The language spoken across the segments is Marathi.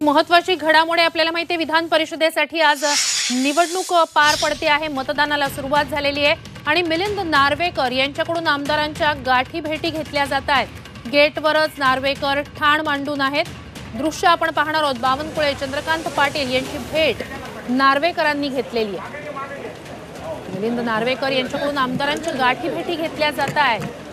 महत्त्वाची घडामोड आपल्याला माहिती आहे, विधान परिषदेसाठी आज निवडणूक पार पडते आहे। मतदानाला सुरुवात झालेली आहे आणि मिलिंद नार्वेकर यांच्याकडून आमदारांच्या गाठी भेटी घेतल्या जात आहेत। गेटवरच नार्वेकर ठाण मांडून आहेत। दृश्य आपण पाहणार आहोत। बावनकुळे चंद्रकांत पाटील यांची भेट नार्वेकरांनी घेतलेली आहे। मिलिंद नार्वेकर यांच्याकडून आमदारांच्या गाठी भेटी घेतल्या जात आहेत।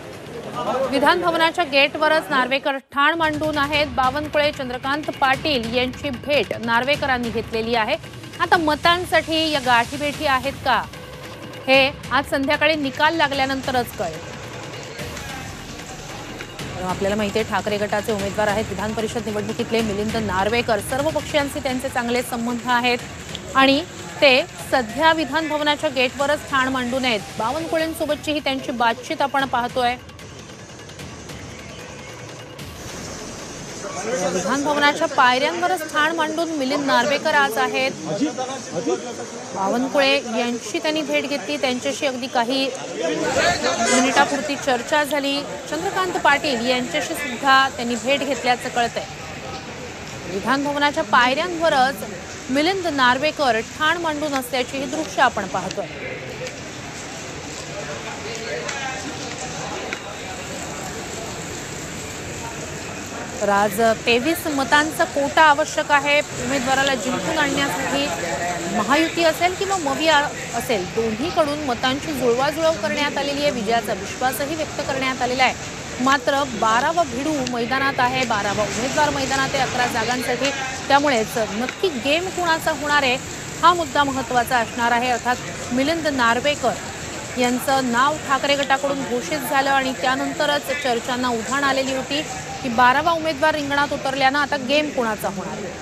विधान भवनाच्या गेटवरच नार्वेकर ठाण मांडून आहेत। बावनकुळे चंद्रकांत पाटील यांची भेट नार्वेकरांनी घेतलेली आहे। आता मतांसाठी या गाठी भेटी आहेत का, हे आज संध्याकाळी निकाल लागल्यानंतरच कळेल। आपल्याला माहिती आहे, ठाकरे गटाचे उमेदवार आहेत विधान परिषद निवडणुकीतले मिलिंद नार्वेकर। सर्व पक्षांशी त्यांचे चांगले संबंध आहेत आणि ते सध्या विधान भवनाच्या गेटवरच ठाण मांडून आहेत। बावनकुळेंसोबतची ही त्यांची बातचीत आपण पाहतोय। विधान भवनाच्या पायऱ्यांवरच ठाण मांडून मिलिंद नार्वेकर आज आहेत। बावनकुळे यांची त्यांनी भेट घेतली, त्यांच्याशी अगदी काही मिनिटापुरती चर्चा झाली। चंद्रकांत पाटील यांच्याशी सुद्धा त्यांनी भेट घेतल्याचं कळतंय। विधान भवनाच्या पायऱ्यांवरच मिलिंद नार्वेकर ठाण मांडून असल्याची ही दृश्य आपण पाहतोय। तर आज 23 मतांचा कोटा आवश्यक आहे उमेदवाराला जिंकून आणण्यासाठी। महायुती असेल किंवा मविया असेल, दोन्हीकडून मतांची जुळवाजुळव करण्यात आलेली आहे। विजयाचा विश्वासही व्यक्त करण्यात आलेला आहे। मात्र 12वा भिडू मैदानात आहे, 12वा उमेदवार मैदानात आहे 11 जागांसाठी। त्यामुळेच नक्की गेम कुणाचा होणार आहे हा मुद्दा महत्त्वाचा असणार आहे। अर्थात मिलिंद नार्वेकर यांचं नाव ठाकरे गटाकडून घोषित झालं आणि त्यानंतरच चर्चांना उधाण आलेली होती की 12वा उमेदवार रिंगणात उतरल्यानं आता गेम कुणाचा होणार आहे।